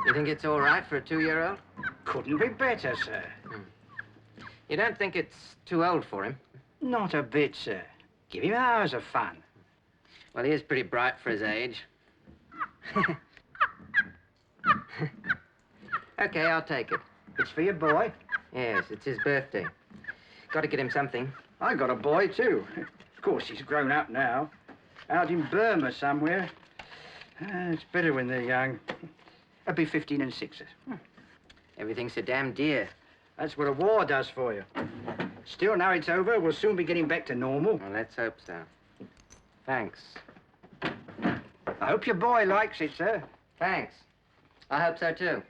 You think it's all right for a 2-year-old? Couldn't be better, sir. You don't think it's too old for him? Not a bit, sir. Give him hours of fun. Well, he is pretty bright for his age. Okay, I'll take it. It's for your boy. Yes, it's his birthday. Got to get him something. I got a boy, too. Of course, he's grown up now. Out in Burma somewhere. It's better when they're young. I'll be 15 and 6. Everything's so damn dear. That's what a war does for you. Still, now it's over, we'll soon be getting back to normal. Well, let's hope so. Thanks. I hope your boy likes it, sir. Thanks. I hope so, too.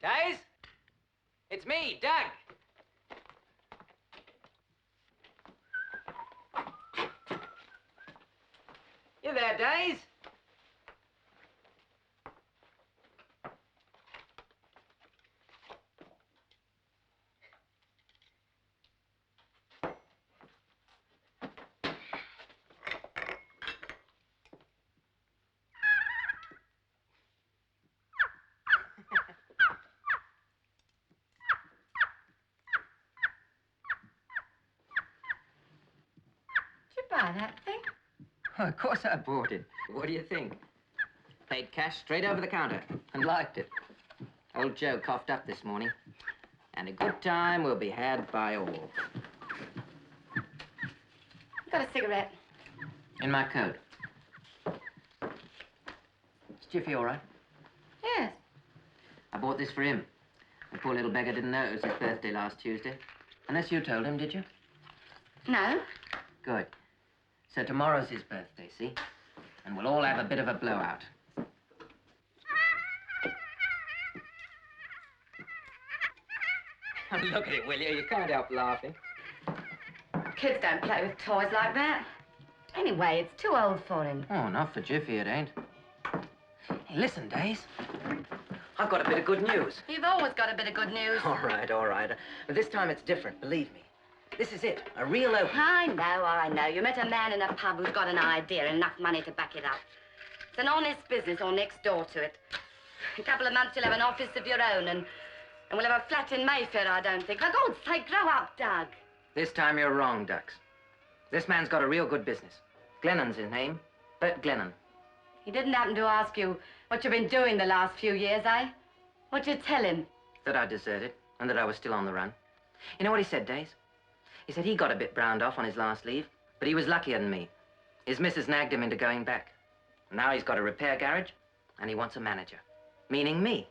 Days? It's me, Doug. You there, Days? Of course I bought it. What do you think? Paid cash straight over the counter and liked it. Old Joe coughed up this morning. And a good time will be had by all. Got a cigarette? In my coat. Is Jiffy all right? Yes. I bought this for him. The poor little beggar didn't know it was his birthday last Tuesday. Unless you told him, did you? No. Good. So tomorrow's his birthday, see? And we'll all have a bit of a blowout. Look at it, will you? You can't help laughing. Kids don't play with toys like that. Anyway, it's too old for him. Oh, not for Jiffy, it ain't. Hey, listen, Days. I've got a bit of good news. You've always got a bit of good news. All right, all right. But this time it's different, believe me. This is it, a real opening. I know. You met a man in a pub who's got an idea and enough money to back it up. It's an honest business or next door to it. In a couple of months, you'll have an office of your own and we'll have a flat in Mayfair, I don't think. For God's sake, grow up, Doug. This time you're wrong, Ducks. This man's got a real good business. Glennon's his name. Bert Glennon. He didn't happen to ask you what you've been doing the last few years, eh? What'd you tell him? That I deserted and that I was still on the run. You know what he said, Days? He said he got a bit browned off on his last leave, but he was luckier than me. His missus nagged him into going back. Now he's got a repair garage and he wants a manager. Meaning me.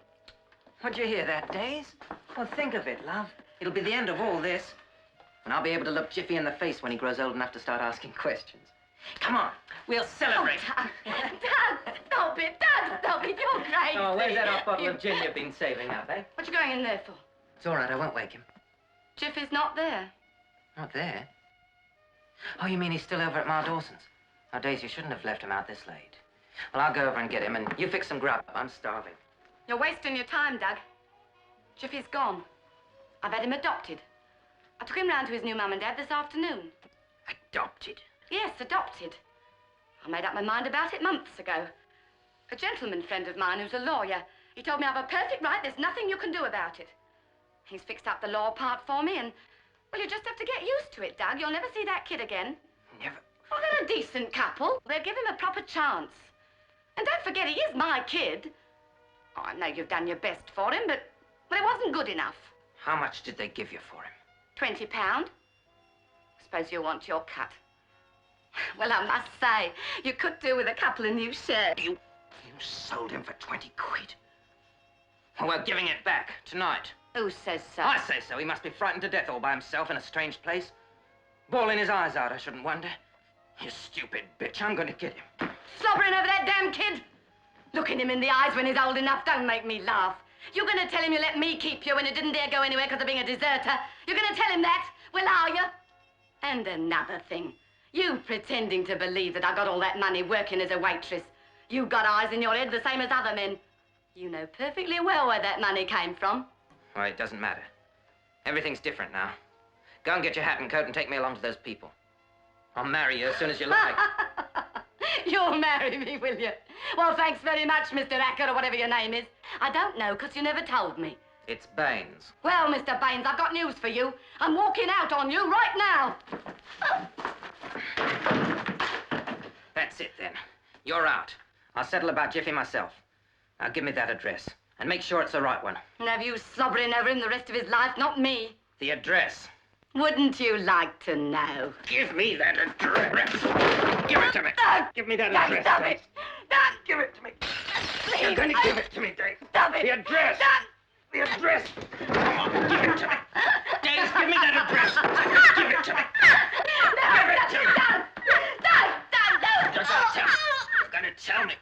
What'd you hear that, Days? Well, think of it, love. It'll be the end of all this. And I'll be able to look Jiffy in the face when he grows old enough to start asking questions. Come on, we'll celebrate. Oh, Doug, stop it, Doug, stop it, you're crazy. Oh, where's that hot bottle of gin you've been saving up, eh? What you going in there for? It's all right, I won't wake him. Jiffy's not there. Not there? Oh, you mean he's still over at Ma Dawson's? Now, Daisy, you shouldn't have left him out this late. Well, I'll go over and get him, and you fix some grub. I'm starving. You're wasting your time, Doug. Jiffy's gone. I've had him adopted. I took him round to his new mum and dad this afternoon. Adopted? Yes, adopted. I made up my mind about it months ago. A gentleman friend of mine who's a lawyer, he told me I have a perfect right, there's nothing you can do about it. He's fixed up the law part for me and, well, you just have to get used to it, Doug. You'll never see that kid again. Never? Well, they're a decent couple. They'll give him a proper chance. And don't forget, he is my kid. Oh, I know you've done your best for him, but, well, it wasn't good enough. How much did they give you for him? £20. Suppose you want your cut. Well, I must say, you could do with a couple of new shirts. You sold him for 20 quid. Well, we're giving it back tonight. Who says so? I say so. He must be frightened to death all by himself in a strange place. Bawling his eyes out, I shouldn't wonder. You stupid bitch, I'm gonna get him. Slobbering over that damn kid? Looking him in the eyes when he's old enough, don't make me laugh. You're gonna tell him you let me keep you when you didn't dare go anywhere because of being a deserter? You're gonna tell him that? Well, are you? And another thing. You pretending to believe that I got all that money working as a waitress. You got eyes in your head the same as other men. You know perfectly well where that money came from. Well, it doesn't matter. Everything's different now. Go and get your hat and coat and take me along to those people. I'll marry you as soon as you like. You'll marry me, will you? Well, thanks very much, Mr. Acker, or whatever your name is. I don't know, because you never told me. It's Baines. Well, Mr. Baines, I've got news for you. I'm walking out on you right now. That's it, then. You're out. I'll settle about Jiffy myself. Now, give me that address. And make sure it's the right one. And have you slobbering over him the rest of his life, not me. The address. Wouldn't you like to know? Give me that address. Give it to me. Give me that address. Stop it. Doug, Give it to me. please. You're going to give it to me, Dave. Stop it. The address. Doug. The address. Come on, give it to me. Dave, give me that address. Give it to me. Give it to me. Doug. Doug, You're going to tell me.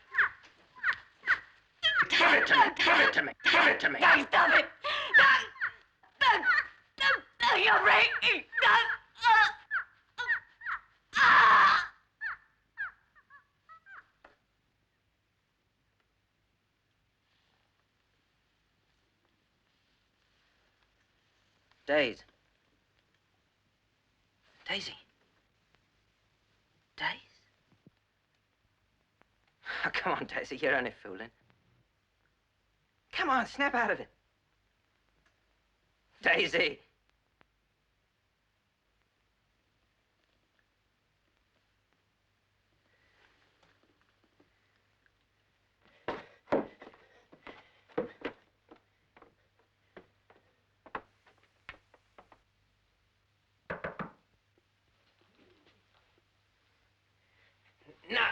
Give it to me. Give it to me. Give it to me. Doug, stop it. Doug, you're breaking. Doug. Daisy. Daisy. Daisy? Oh, come on, Daisy, you're only fooling. Come on, snap out of it. Daisy.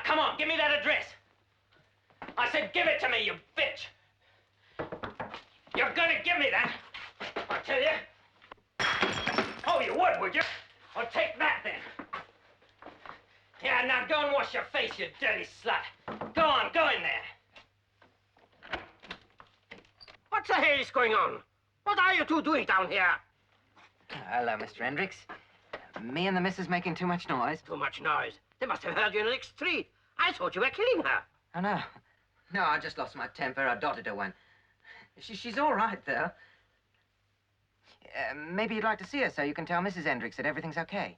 come on, give me that address. I said, give it to me, you bitch. You're gonna give me that, I tell you. Oh, you would you? Well, take that, then. Yeah, now go and wash your face, you dirty slut. Go on, go in there. What the hell is going on? What are you two doing down here? Hello, Mr. Hendricks. Me and the missus making too much noise? Too much noise. They must have heard you in the next street. I thought you were killing her. Oh, no. No, I just lost my temper. I dotted her one. She's all right, though. Maybe you'd like to see her so you can tell Mrs. Hendricks that everything's okay.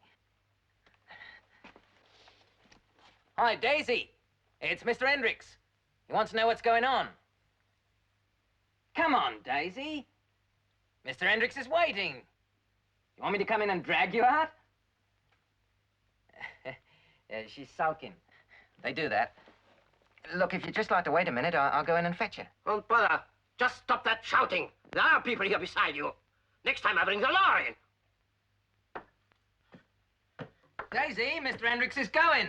Hi, Daisy. It's Mr. Hendricks. He wants to know what's going on. Come on, Daisy. Mr. Hendricks is waiting. You want me to come in and drag you out? She's sulking. They do that. Look, if you'd just like to wait a minute, I'll go in and fetch her. Don't bother. Just stop that shouting. There are people here beside you. Next time I bring the law in. Daisy, Mr. Hendricks is going.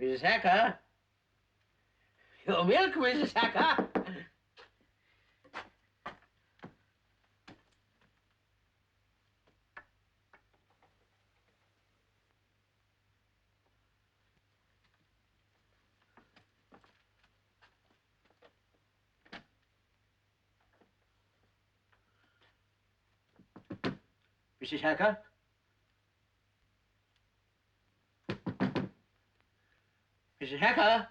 Mrs. Hacker? Your milk, Mrs. Hacker? Mrs. Hacker? Mrs. Hacker?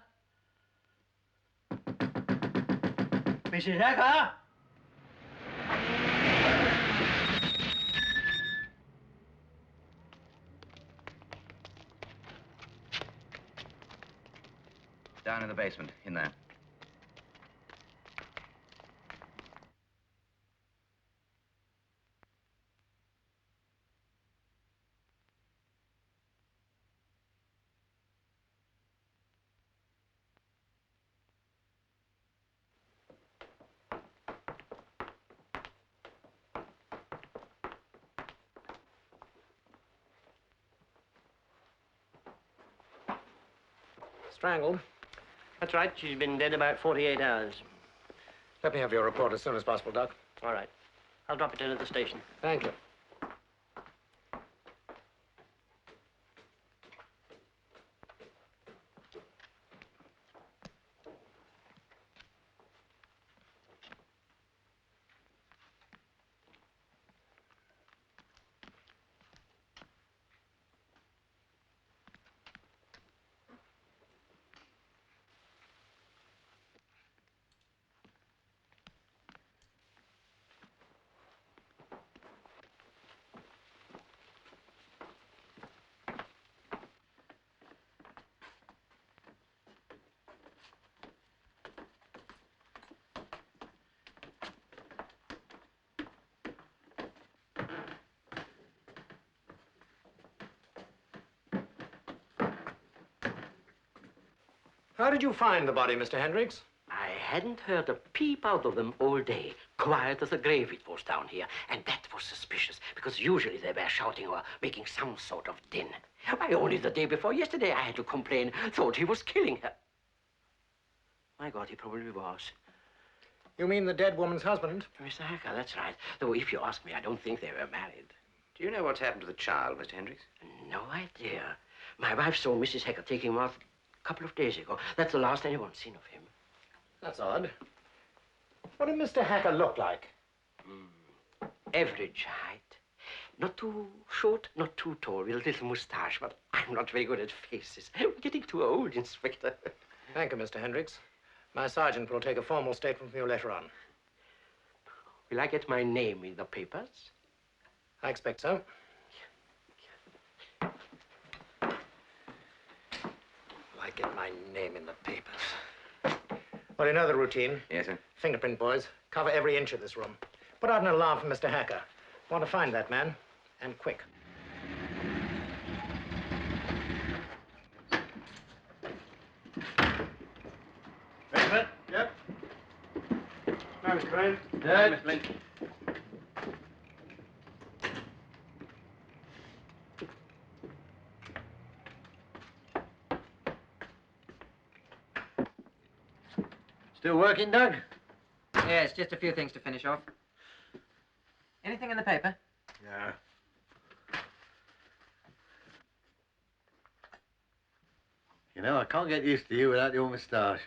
Mrs. Hacker? Down in the basement, in there. Strangled. That's right. She's been dead about 48 hours. Let me have your report as soon as possible, Doc. All right. I'll drop it in at the station. Thank you. How did you find the body, Mr. Hendricks? I hadn't heard a peep out of them all day. Quiet as a grave it was down here. And that was suspicious, because usually they were shouting or making some sort of din. Why, only the day before yesterday I had to complain, thought he was killing her. My God, he probably was. You mean the dead woman's husband? Mr. Hacker, that's right. Though if you ask me, I don't think they were married. Do you know what's happened to the child, Mr. Hendricks? No idea. My wife saw Mrs. Hacker taking him out a couple of days ago. That's the last anyone's seen of him. That's odd. What did Mr. Hacker look like? Average height. Not too short, not too tall, with a little moustache, but I'm not very good at faces. We're getting too old, Inspector. Thank you, Mr. Hendricks. My sergeant will take a formal statement from you later on. Will I get my name in the papers? I expect so. Will I get my name in the papers? Well, you know the routine. Yes, sir. Fingerprint boys. Cover every inch of this room. Put out an alarm for Mr. Hacker. Want to find that man, and quick. Raymond? Yep. No, Mr. Baines. Dead. Miss Lynch. Still working, Doug? Yes, just a few things to finish off. Anything in the paper? No. You know, I can't get used to you without your moustache.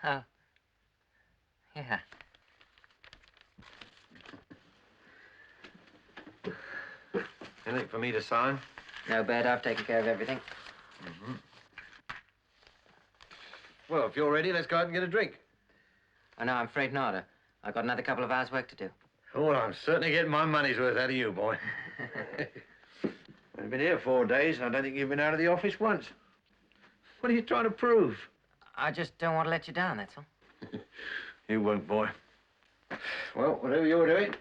Oh. Yeah. Anything for me to sign? No bad, I've taken care of everything. Well, if you're ready, let's go out and get a drink. Oh, no, I'm afraid not. I've got another couple of hours' work to do. Oh, well, I'm certainly getting my money's worth out of you, boy. I've been here 4 days, and I don't think you've been out of the office once. What are you trying to prove? I just don't want to let you down, that's all. You won't, boy. Well, whatever you're doing,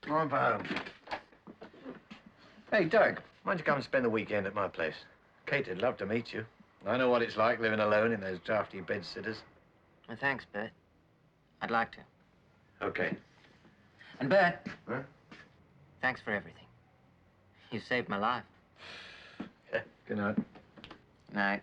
I'm for home. Hey, Doug, why don't you come and spend the weekend at my place? Kate would love to meet you. I know what it's like living alone in those drafty bed-sitters. Well, thanks, Bert. I'd like to. Okay. And, Bert, Huh? thanks for everything. You saved my life. Yeah, good night. Night.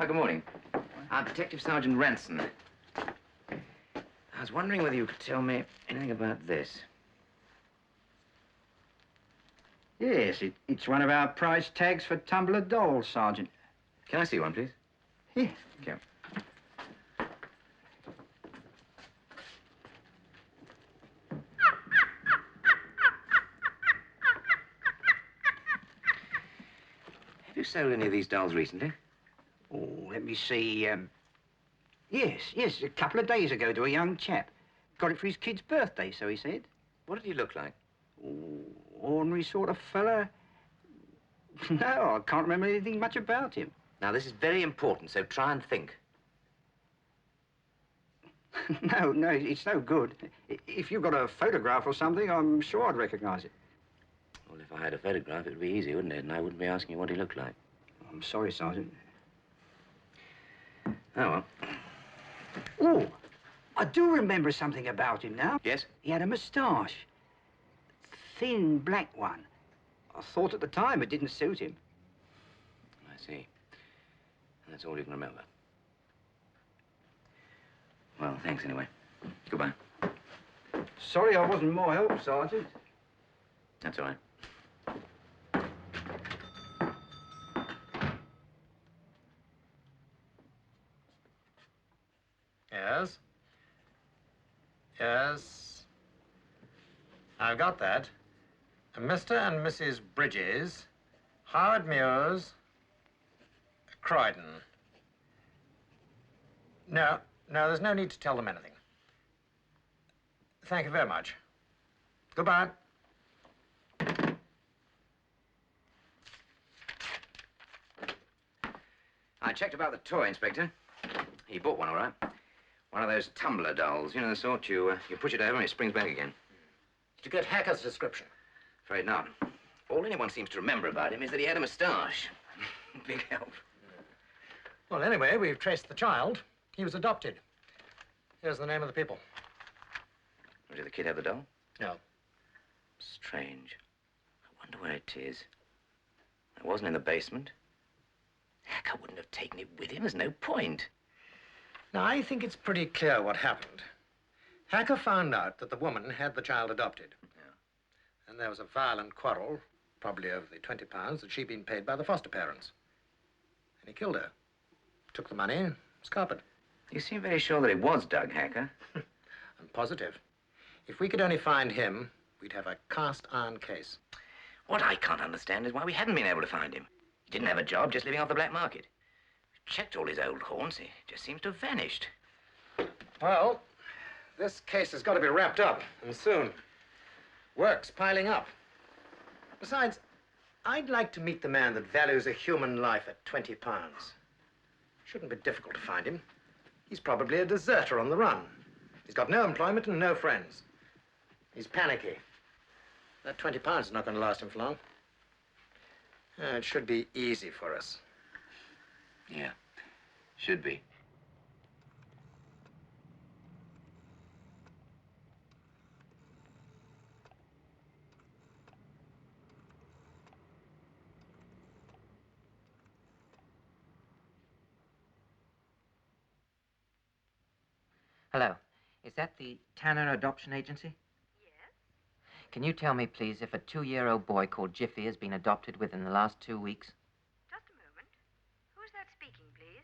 Hi, good morning. I'm Detective Sergeant Ranson. I was wondering whether you could tell me anything about this. Yes, it's one of our price tags for tumbler dolls, Sergeant. Can I see one, please? Here. Okay. Have you sold any of these dolls recently? Oh, let me see. Yes, a couple of days ago to a young chap. Got it for his kid's birthday, so he said. What did he look like? Oh, ordinary sort of fella. No, I can't remember anything much about him. Now, this is very important, so try and think. No, it's no good. If you've got a photograph or something, I'm sure I'd recognize it. Well, if I had a photograph, it would be easy, wouldn't it? And I wouldn't be asking you what he looked like. I'm sorry, Sergeant. Oh, well. Oh, I do remember something about him now. Yes? He had a moustache. Thin, black one. I thought at the time it didn't suit him. I see. That's all you can remember. Well, thanks anyway. Goodbye. Sorry I wasn't more help, Sergeant. That's all right. Yes? Yes. I've got that. Mr. and Mrs. Bridges, Howard Mews, Croydon. No, there's no need to tell them anything. Thank you very much. Goodbye. I checked about the toy, Inspector. He bought one, all right. One of those tumbler dolls. You know the sort you push it over and it springs back again. Did you get Hacker's description? Afraid not. All anyone seems to remember about him is that he had a moustache. Big help. Well, anyway, we've traced the child. He was adopted. Here's the name of the people. Did the kid have the doll? No. Strange. I wonder where it is. It wasn't in the basement. Hacker wouldn't have taken it with him. There's no point. Now, I think it's pretty clear what happened. Hacker found out that the woman had the child adopted. Yeah. And there was a violent quarrel, probably over the 20 pounds that she'd been paid by the foster parents. And he killed her. Took the money, scarpered. You seem very sure that it was Doug Hacker. I'm positive. If we could only find him, we'd have a cast-iron case. What I can't understand is why we haven't been able to find him. He didn't have a job, just living off the black market. Checked all his old haunts. He just seems to have vanished. Well, this case has got to be wrapped up, and soon. Work's piling up. Besides, I'd like to meet the man that values a human life at 20 pounds. Shouldn't be difficult to find him. He's probably a deserter on the run. He's got no employment and no friends. He's panicky. That 20 pounds is not going to last him for long. It should be easy for us. Yeah, should be. Hello. Is that the Tanner Adoption Agency? Yes? Can you tell me, please, if a 2-year-old boy called Jiffy has been adopted within the last 2 weeks? Just a moment. Who's that speaking, please?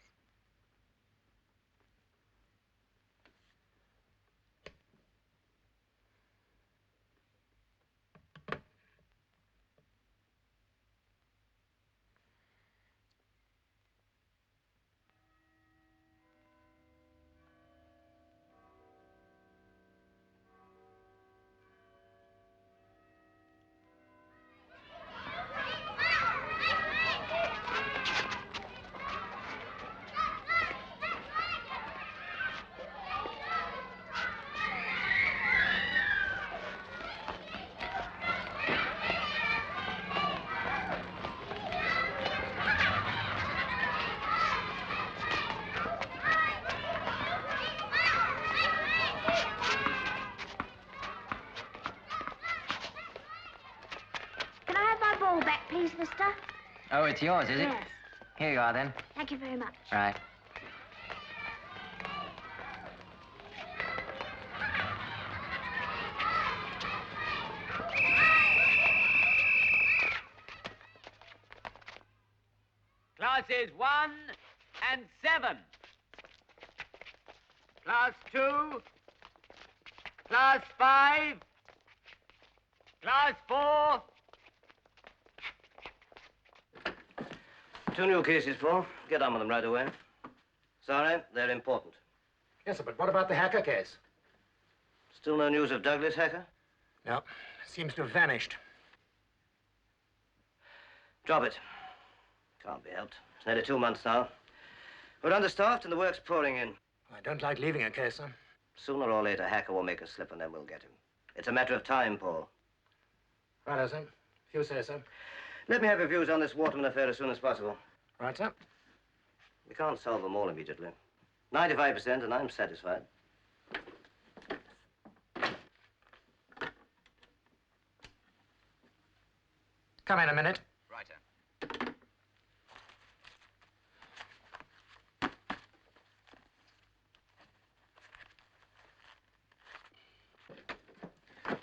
Can I have my ball back, please, mister? Oh, it's yours, is it? Yes. Here you are, then. Thank you very much. Right. Classes 1 and 7. Class 2. Class 5. Class 4. 2 new cases, Paul. Get on with them right away. Sorry, they're important. Yes, sir, but what about the hacker case? Still no news of Douglas, Hacker? No, seems to have vanished. Drop it. Can't be helped. It's nearly 2 months now. We're understaffed and the work's pouring in. I don't like leaving a case, sir. Sooner or later, Hacker will make a slip and then we'll get him. It's a matter of time, Paul. Righto, sir. If you say so. Let me have your views on this Waterman affair as soon as possible. Right, sir. We can't solve them all immediately. 95%, and I'm satisfied. Come in a minute. Righto.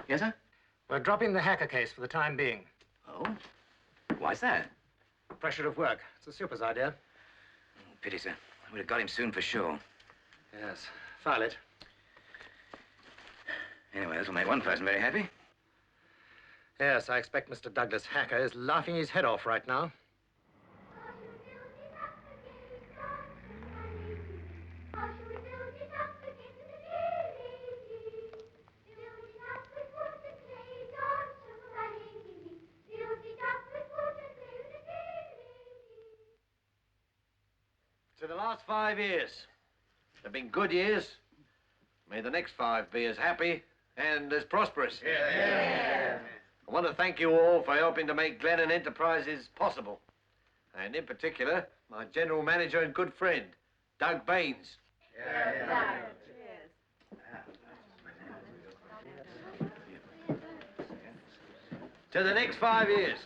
Yes, sir? We're dropping the hacker case for the time being. Oh? Why's that? Pressure of work. It's a super's idea. Oh, pity, sir. I would have got him soon for sure. Yes. File it. Anyway, this will make one person very happy. Yes, I expect Mr. Douglas Hacker is laughing his head off right now. To the last 5 years. They've been good years. May the next 5 be as happy and as prosperous. Yeah. I want to thank you all for helping to make Glennon Enterprises possible. And in particular, my general manager and good friend, Doug Baines. To the next 5 years.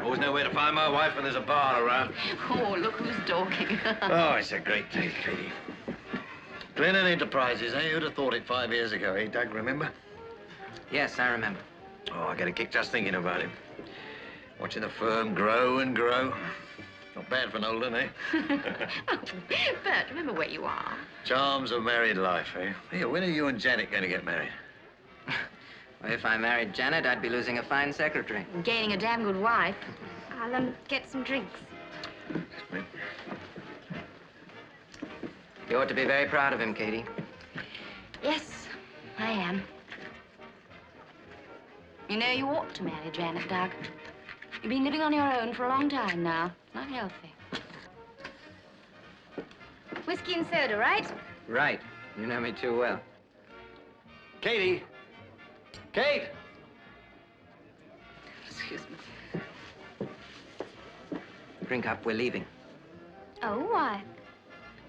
Always know where to find my wife when there's a bar around. Oh, look who's talking. Oh, it's a great day, Katie. Glennon Enterprises, eh? Who'd have thought it 5 years ago, eh, Doug, remember? Yes, I remember. Oh, I get a kick just thinking about him. Watching the firm grow and grow. Not bad for an old one, eh? Oh, Bert, remember where you are. Charms of married life, eh? Here, when are you and Janet going to get married? Well, if I married Janet, I'd be losing a fine secretary. Gaining a damn good wife. I'll get some drinks. You ought to be very proud of him, Katie. Yes, I am. You know, you ought to marry Janet, Doug. You've been living on your own for a long time now. It's not healthy. Whiskey and soda, right? Right. You know me too well. Katie! Kate! Excuse me. Drink up, we're leaving. Oh, why?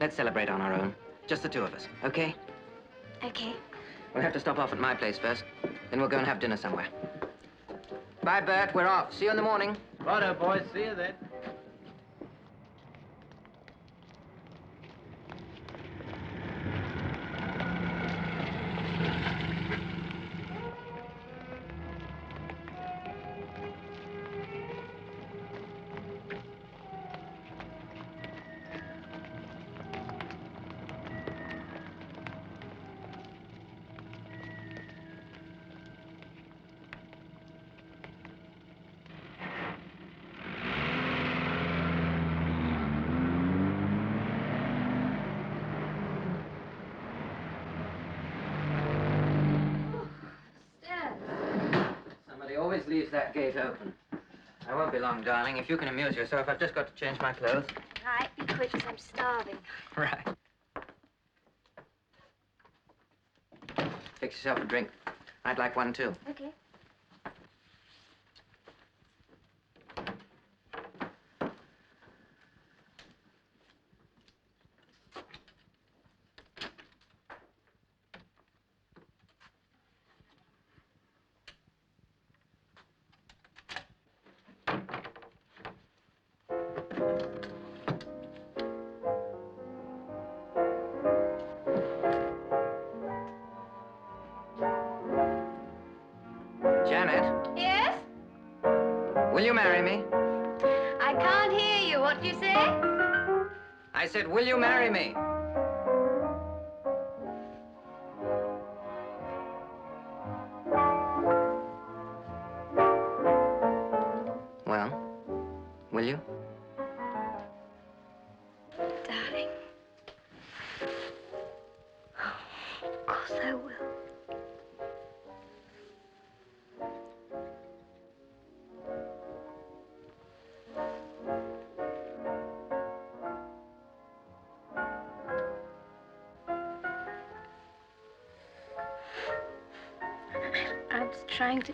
Let's celebrate on our own. Just the 2 of us, okay? Okay. We'll have to stop off at my place first. Then we'll go and have dinner somewhere. Bye, Bert. We're off. See you in the morning. Righto, boys. See you then. Somebody always leaves that gate open. I won't be long, darling. If you can amuse yourself, I've just got to change my clothes. Right, be quick, 'cause I'm starving. Right. Fix yourself a drink. I'd like one, too. Okay. Janet, Yes? will you marry me? I can't hear you. What do you say? I said, will you marry me? Well, will you? Darling. Of course I will. I was trying to...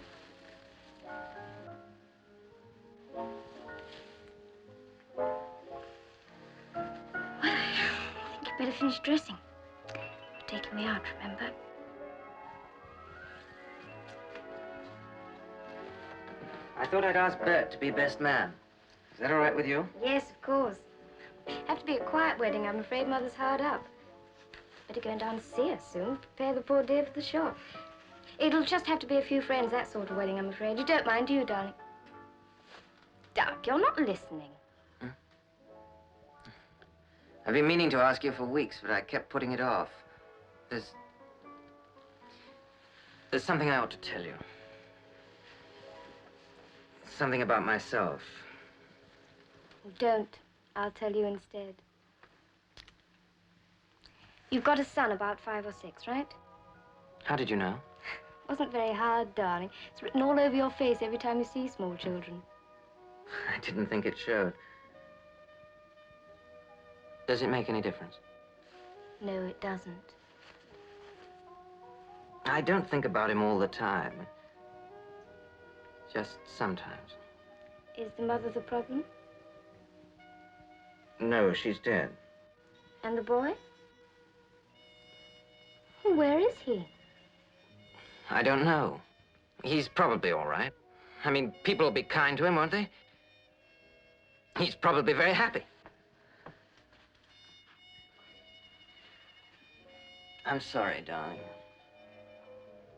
Well, I think you'd better finish dressing. You're taking me out, remember? I thought I'd ask Bert to be best man. Is that all right with you? Yes, of course. Have to be a quiet wedding. I'm afraid Mother's hard up. Better go down to see her soon. Prepare the poor dear for the shock. It'll just have to be a few friends, that sort of wedding, I'm afraid. You don't mind, do you, darling? Duck, you're not listening. I've been meaning to ask you for weeks, but I kept putting it off. There's something I ought to tell you. Something about myself. Don't. I'll tell you instead. You've got a son about 5 or 6, right? How did you know? Wasn't very hard, darling. It's written all over your face every time you see small children. I didn't think it showed. Does it make any difference? No, it doesn't. I don't think about him all the time. Just sometimes. Is the mother the problem? No, she's dead. And the boy? Where is he? I don't know. He's probably all right. I mean, people will be kind to him, won't they? He's probably very happy. I'm sorry, darling.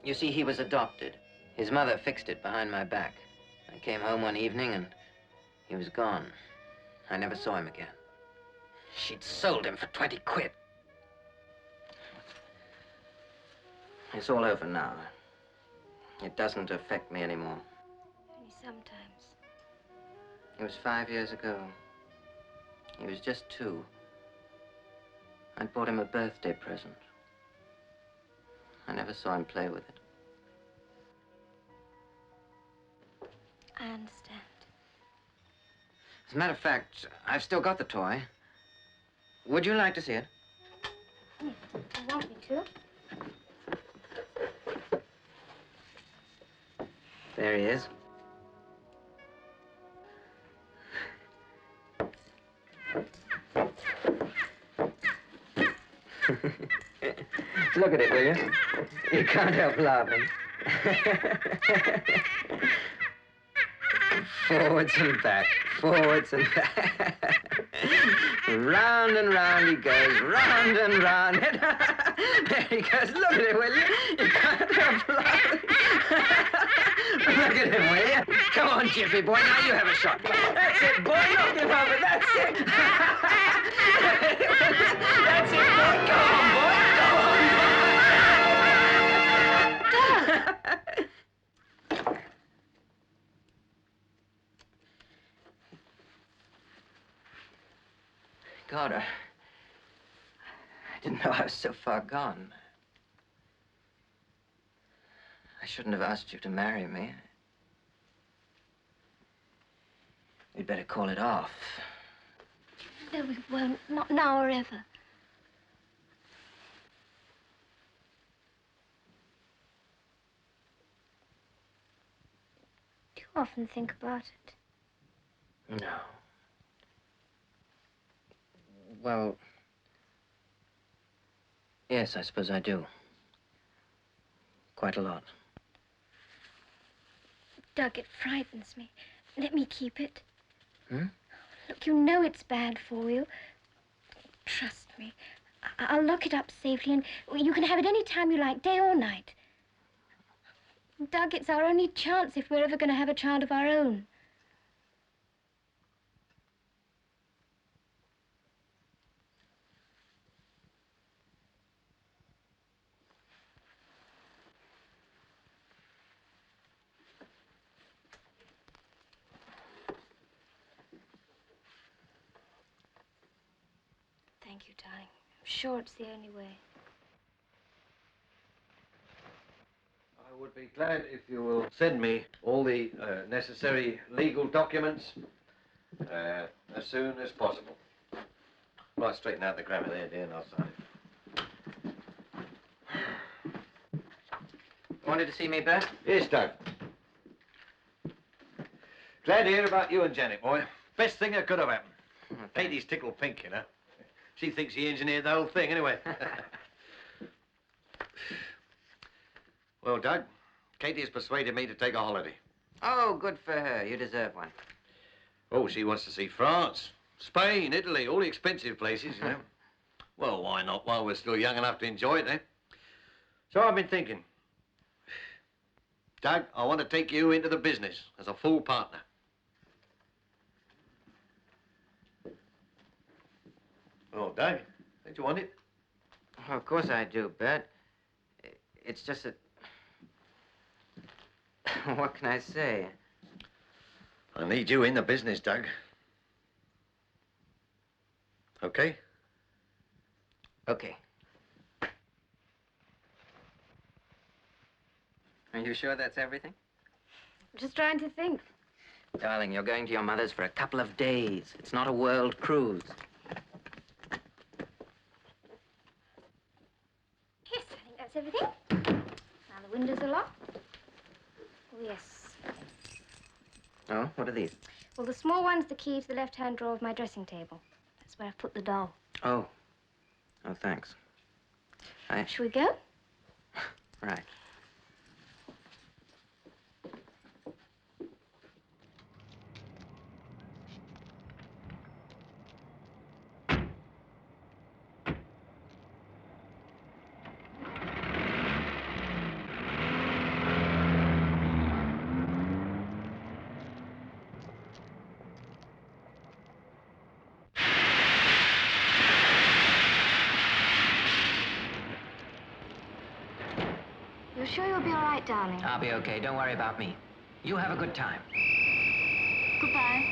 You see, he was adopted. His mother fixed it behind my back. I came home one evening and he was gone. I never saw him again. She'd sold him for 20 quid. It's all over now. It doesn't affect me anymore. Only sometimes. It was 5 years ago. He was just 2. I'd bought him a birthday present. I never saw him play with it. I understand. As a matter of fact, I've still got the toy. Would you like to see it? You want me to? There he is. Look at it, will you? You can't help laughing. Forwards and back, forwards and back. Round and round he goes, round and round. There he goes. Look at it, will you? You can't help laughing. Look at him, will you? Come on, Jiffy boy, now you have a shot. That's it, boy, knock him over, that's it. That's it, boy, go on, boy, go on, boy. God, I didn't know I was so far gone. I shouldn't have asked you to marry me. We'd better call it off. No, we won't. Not now or ever. Do you often think about it? No. Well, yes, I suppose I do. Quite a lot. Doug, it frightens me. Let me keep it. Hmm? Look, you know it's bad for you. Trust me. I'll lock it up safely, and you can have it any time you like, day or night. Doug, it's our only chance if we're ever going to have a child of our own. Thank you, darling. I'm sure it's the only way. I would be glad if you will send me all the necessary legal documents as soon as possible. Right, straighten out the grammar there, dear, and I'll sign it. Wanted to see me, Bert? Yes, Doug. Glad to hear about you and Janet, boy. Best thing that could have happened. Katie's tickled pink, you know. She thinks he engineered the whole thing, anyway. Well, Doug, Katie has persuaded me to take a holiday. Oh, good for her. You deserve one. Oh, she wants to see France, Spain, Italy, all the expensive places, you know. Well, why not while we're still young enough to enjoy it, eh? So I've been thinking. Doug, I want to take you into the business as a full partner. Oh, Doug, don't you want it? Oh, of course I do, Bert. It's just that... What can I say? I need you in the business, Doug. Okay? Okay. Are you sure that's everything? Just trying to think. Darling, you're going to your mother's for a couple of days. It's not a world cruise. Yes, I think that's everything. Now the windows are locked. Oh, yes. Oh, what are these? Well, the small one's the key to the left-hand drawer of my dressing table. That's where I've put the doll. Oh. Oh, thanks. Shall we go? Right. You're sure you'll be all right, darling? I'll be okay. Don't worry about me. You have a good time. Goodbye.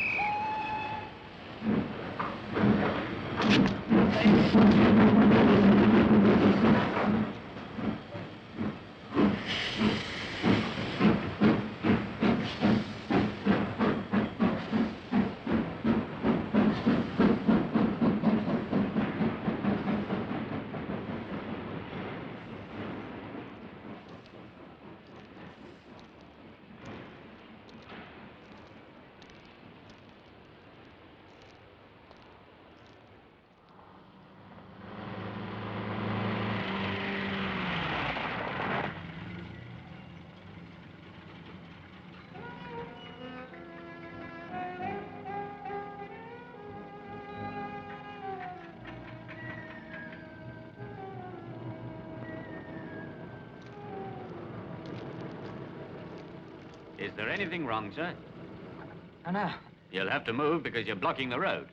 Is there anything wrong, sir? Oh, no. You'll have to move because you're blocking the road.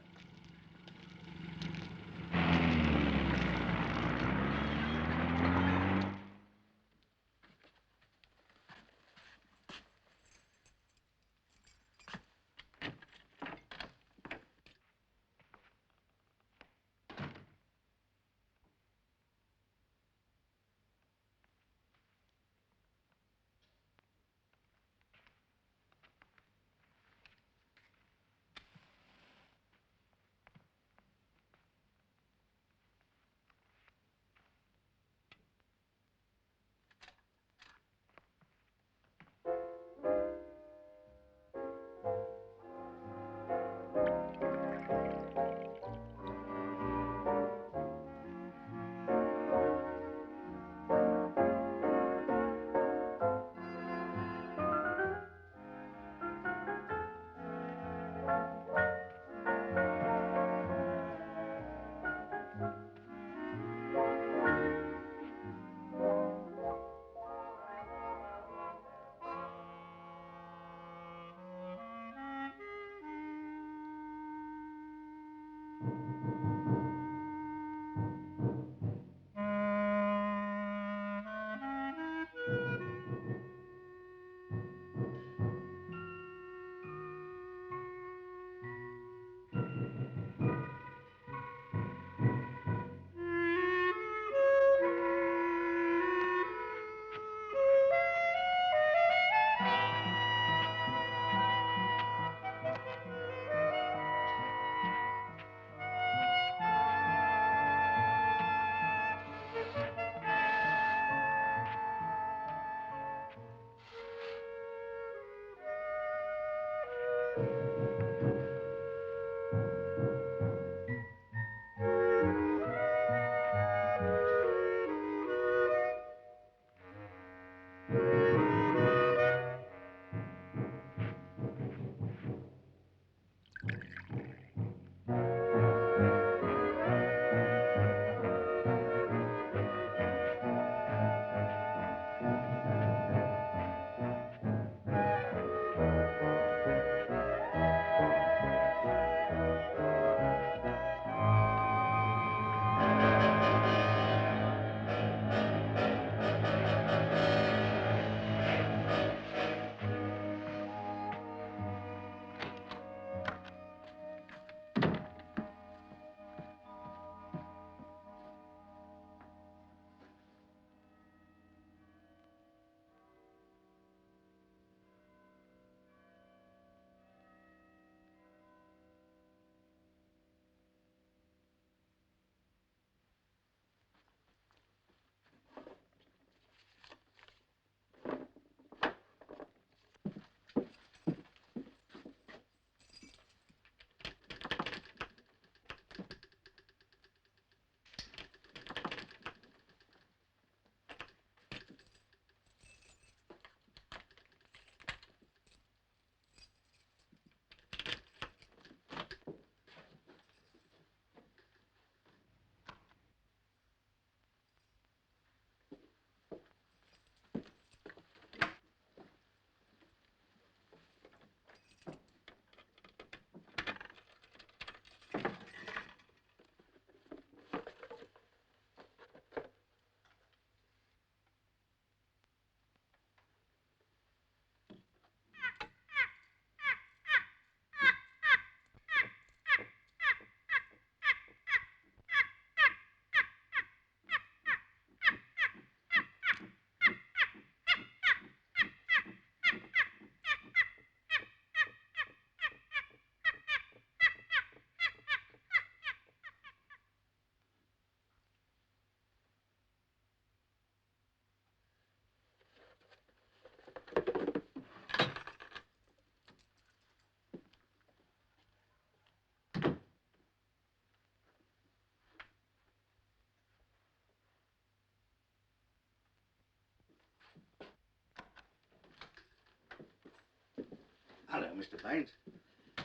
Hello, Mr. Baines.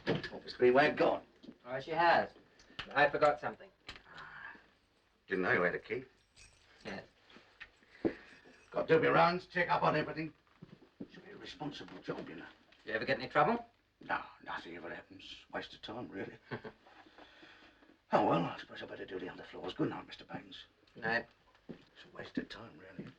Oh, Miss Greenway gone. Oh, she has. I forgot something. Didn't know you had a key. Yes. Got to do my rounds, check up on everything. Should be a responsible job, you know. You ever get any trouble? No, nothing ever happens. Waste of time, really. Oh, well, I suppose I better do the underfloors. Good night, Mr. Baines. Night. It's a waste of time, really.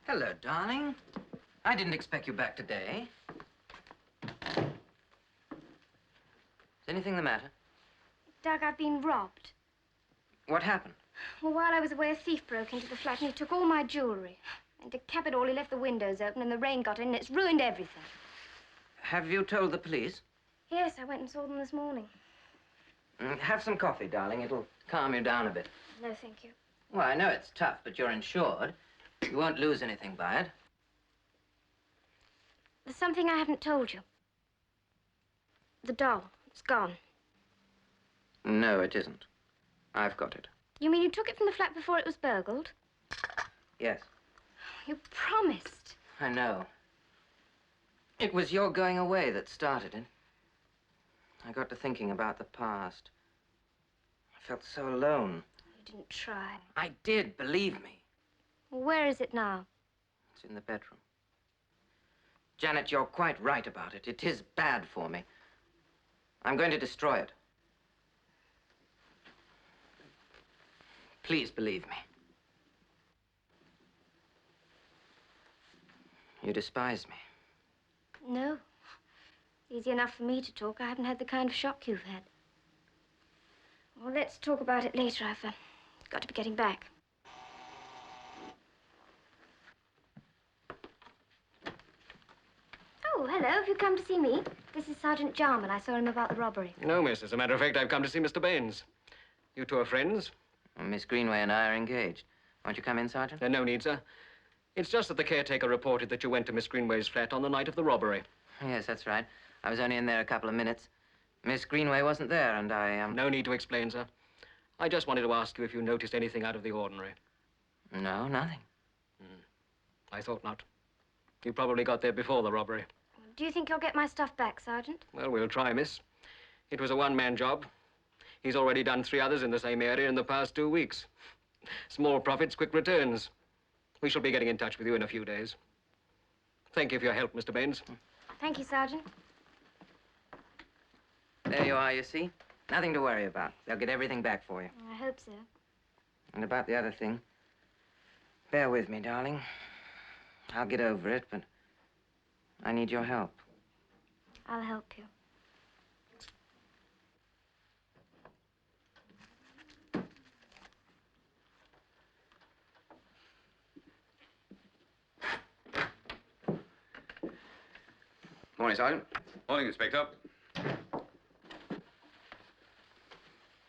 Hello, darling. I didn't expect you back today. Is anything the matter? Doug, I've been robbed. What happened? Well, while I was away, a thief broke into the flat and he took all my jewelry. And to cap it all, he left the windows open and the rain got in and it's ruined everything. Have you told the police? Yes, I went and saw them this morning. Have some coffee, darling. It'll calm you down a bit. No, thank you. Well, I know it's tough, but you're insured. You won't lose anything by it. There's something I haven't told you. The doll. It's gone. No, it isn't. I've got it. You mean you took it from the flat before it was burgled? Yes. You promised. I know. It was your going away that started it. I got to thinking about the past. I felt so alone. You didn't try. I did, believe me. Well, where is it now? It's in the bedroom. Janet, you're quite right about it. It is bad for me. I'm going to destroy it. Please believe me. You despise me. No. Easy enough for me to talk. I haven't had the kind of shock you've had. Well, let's talk about it later. I've got to be getting back. Hello, have you come to see me? This is Sergeant Jarman. I saw him about the robbery. No, miss. As a matter of fact, I've come to see Mr. Baines. You two are friends? Well, Miss Greenway and I are engaged. Won't you come in, Sergeant? No need, sir. It's just that the caretaker reported that you went to Miss Greenway's flat on the night of the robbery. Yes, that's right. I was only in there a couple of minutes. Miss Greenway wasn't there, and I, No need to explain, sir. I just wanted to ask you if you noticed anything out of the ordinary. No, nothing. I thought not. You probably got there before the robbery. Do you think you'll get my stuff back, Sergeant? Well, we'll try, miss. It was a one-man job. He's already done 3 others in the same area in the past 2 weeks. Small profits, quick returns. We shall be getting in touch with you in a few days. Thank you for your help, Mr. Baines. Thank you, Sergeant. There you are, you see. Nothing to worry about. They'll get everything back for you. I hope so. And about the other thing, bear with me, darling. I'll get over it, but I need your help. I'll help you. Morning, Sergeant. Morning, Inspector.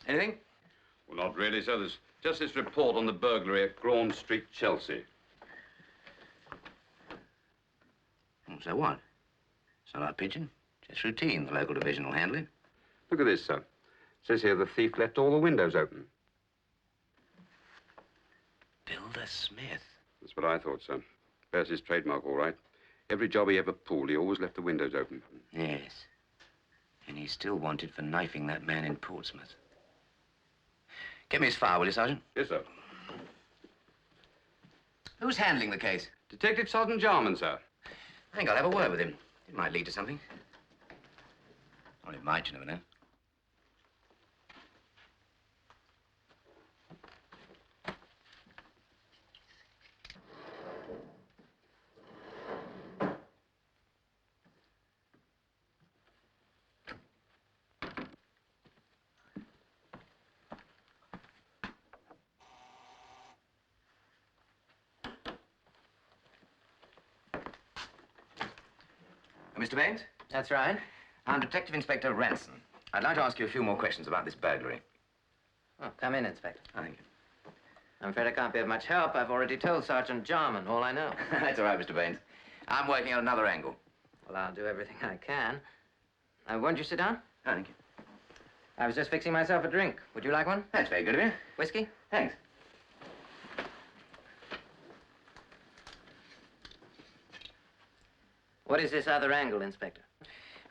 Anything? Well, not really, sir. There's just this report on the burglary at Graun Street, Chelsea. So what? It's not our pigeon. Just routine. The local division will handle it. Look at this, sir. It says here the thief left all the windows open. Builder Smith. That's what I thought, sir. Bears his trademark, all right. Every job he ever pulled, he always left the windows open. Yes. And he's still wanted for knifing that man in Portsmouth. Get me his file, will you, Sergeant? Yes, sir. Who's handling the case? Detective Sergeant Jarman, sir. I think I'll have a word with him. It might lead to something. Well, it might, you never know. Mr. Baines? That's right. I'm Detective Inspector Ranson. I'd like to ask you a few more questions about this burglary. Oh, come in, Inspector. Thank you. I'm afraid I can't be of much help. I've already told Sergeant Jarman all I know. That's all right, Mr. Baines. I'm working on another angle. Well, I'll do everything I can. Won't you sit down? Thank you. I was just fixing myself a drink. Would you like one? That's very good of you. Whiskey? Thanks. What is this other angle, Inspector?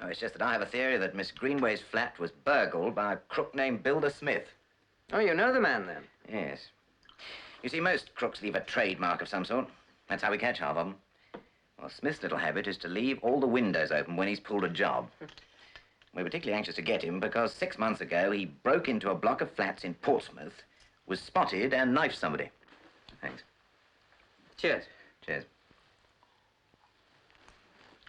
Oh, it's just that I have a theory that Miss Greenway's flat was burgled by a crook named Builder Smith. Oh, you know the man, then? Yes. You see, most crooks leave a trademark of some sort. That's how we catch half of them. Well, Smith's little habit is to leave all the windows open when he's pulled a job. We're particularly anxious to get him because 6 months ago he broke into a block of flats in Portsmouth, was spotted and knifed somebody. Thanks. Cheers. Cheers.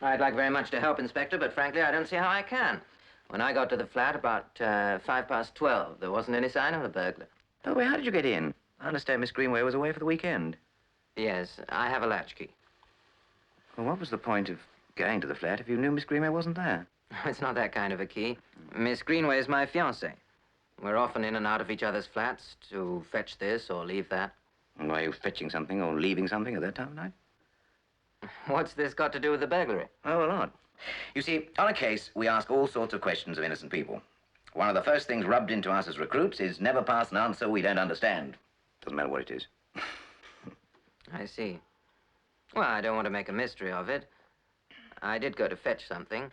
I'd like very much to help, Inspector, but frankly, I don't see how I can. When I got to the flat about 12:05, there wasn't any sign of a burglar. Oh, well, how did you get in? I understand Miss Greenway was away for the weekend. Yes, I have a latchkey. Well, what was the point of going to the flat if you knew Miss Greenway wasn't there? It's not that kind of a key. Miss Greenway is my fiancée. We're often in and out of each other's flats to fetch this or leave that. And were you fetching something or leaving something at that time of night? What's this got to do with the burglary? Oh, a lot. You see, on a case, we ask all sorts of questions of innocent people. One of the first things rubbed into us as recruits is never pass an answer we don't understand. Doesn't matter what it is. I see. Well, I don't want to make a mystery of it. I did go to fetch something.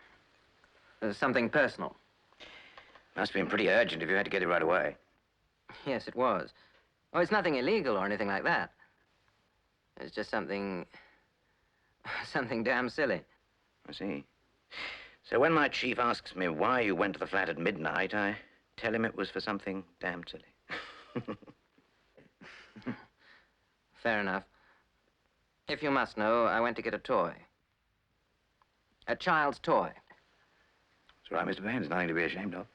Something personal. Must have been pretty urgent if you had to get it right away. Yes, it was. Oh, it's nothing illegal or anything like that. It's just something damn silly. I see. So when my chief asks me why you went to the flat at midnight, I tell him it was for something damn silly. Fair enough. If you must know, I went to get a toy. A child's toy. That's right, Mr. Baines. Nothing to be ashamed of.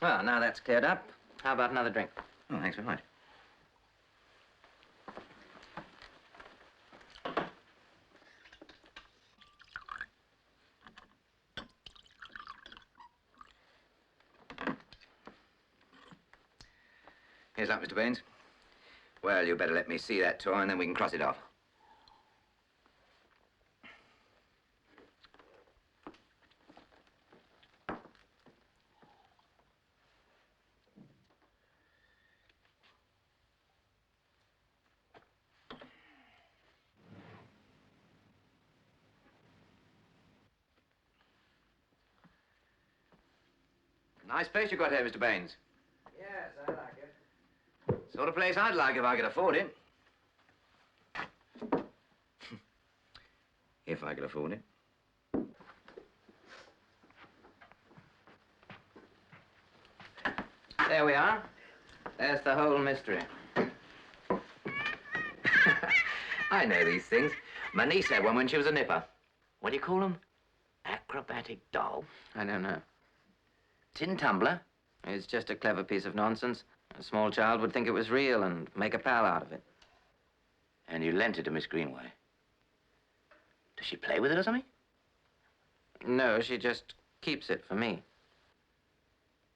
Well, now that's cleared up. How about another drink? Oh, thanks very much. Here's luck, Mr. Baines. Well, you better let me see that toy and then we can cross it off. Nice place you got here, Mr. Baines. Yes, I like it. Sort of place I'd like if I could afford it. If I could afford it. There we are. There's the whole mystery. I know these things. My niece had one when she was a nipper. What do you call them? Acrobatic doll? I don't know. Tin tumbler? It's just a clever piece of nonsense. A small child would think it was real and make a pal out of it. And you lent it to Miss Greenway. Does she play with it or something? No, she just keeps it for me.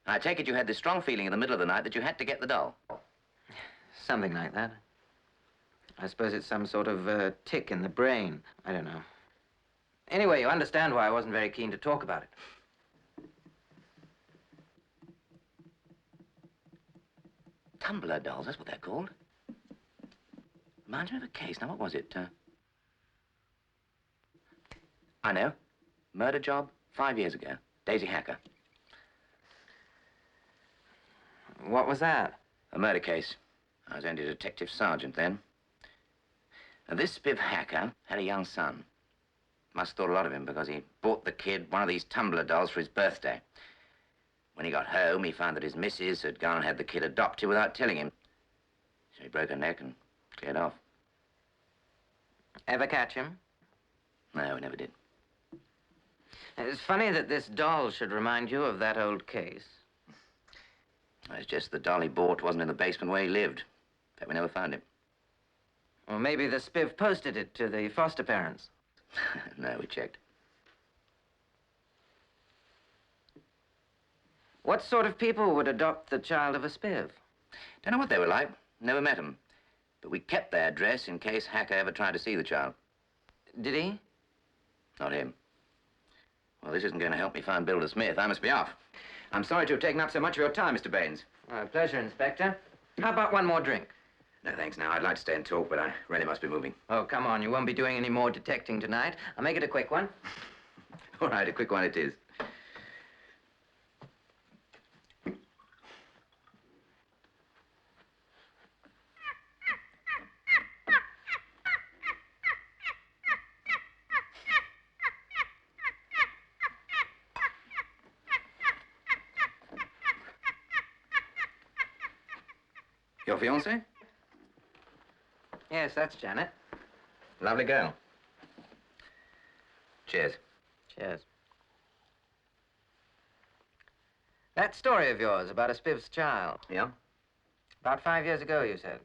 I take it you had this strong feeling in the middle of the night that you had to get the doll. Something like that. I suppose it's some sort of tick in the brain. I don't know. Anyway, you understand why I wasn't very keen to talk about it. Tumbler dolls, that's what they're called. Reminds me of a case. Now, what was it? I know. Murder job 5 years ago. Daisy Hacker. What was that? A murder case. I was only a detective sergeant then. And this spiv Hacker had a young son. Must have thought a lot of him because he bought the kid one of these tumbler dolls for his birthday. When he got home, he found that his missus had gone and had the kid adopted without telling him. So he broke her neck and cleared off. Ever catch him? No, we never did. It's funny that this doll should remind you of that old case. It's just the doll he bought wasn't in the basement where he lived. In fact, we never found him. Well, maybe the spiv posted it to the foster parents. No, we checked. What sort of people would adopt the child of a spiv? Don't know what they were like. Never met them. But we kept their address in case Hacker ever tried to see the child. Did he? Not him. Well, this isn't going to help me find Builder Smith. I must be off. I'm sorry to have taken up so much of your time, Mr. Baines. Pleasure, Inspector. How about one more drink? No, thanks. Now, I'd like to stay and talk, but I really must be moving. Oh, come on. You won't be doing any more detecting tonight. I'll make it a quick one. All right, a quick one it is. Your fiancée? Yes, that's Janet. Lovely girl. Cheers. Cheers. That story of yours about a spiv's child. Yeah? About 5 years ago, you said.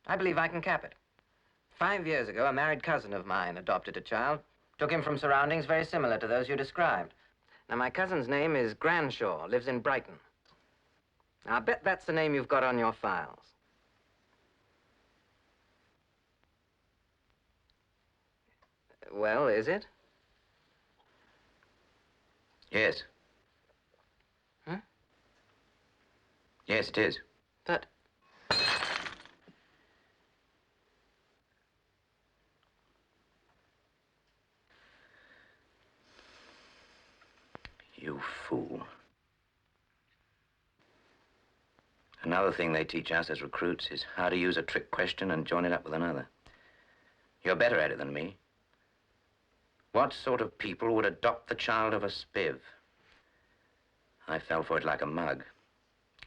I believe I can cap it. 5 years ago, a married cousin of mine adopted a child. Took him from surroundings very similar to those you described. Now, my cousin's name is Granshaw, lives in Brighton. I'll bet that's the name you've got on your files. Well, is it? Yes. Huh? Yes, it is. But... You fool. Another thing they teach us as recruits is how to use a trick question and join it up with another. You're better at it than me. What sort of people would adopt the child of a spiv? I fell for it like a mug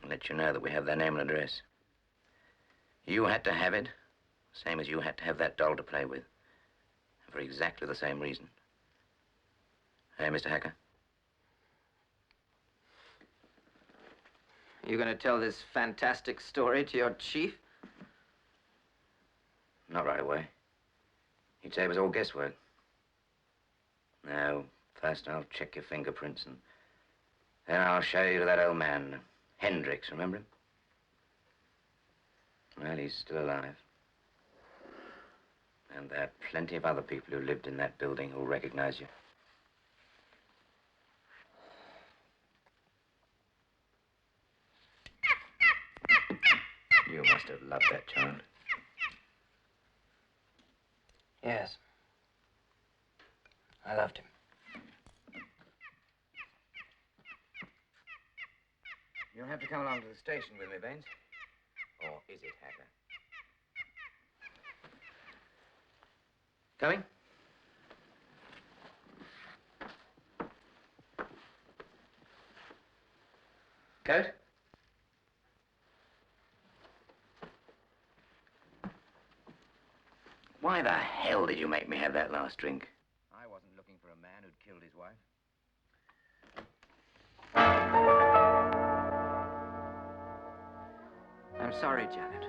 and let you know that we have their name and address. You had to have it, same as you had to have that doll to play with, for exactly the same reason. Hey, Mr. Hacker? You gonna tell this fantastic story to your chief? Not right away. He'd say it was all guesswork. No, first I'll check your fingerprints and then I'll show you to that old man, Hendricks, remember him? Well, he's still alive. And there are plenty of other people who lived in that building who'll recognize you. You must have loved that child. Yes. I loved him. You'll have to come along to the station with me, Baines. Or is it, Hacker? Coming? Coat? Why the hell did you make me have that last drink? I wasn't looking for a man who'd killed his wife. I'm sorry, Janet.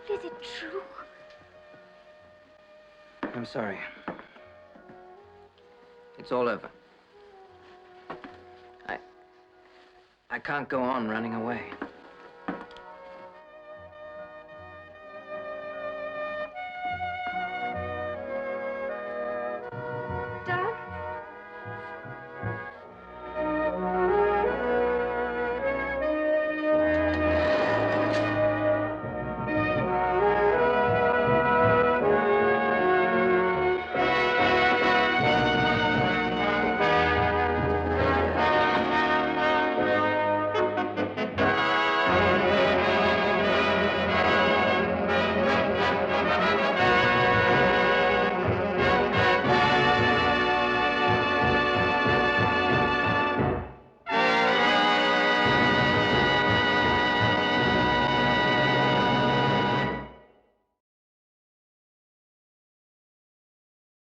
Is it true? I'm sorry. It's all over. I can't go on running away.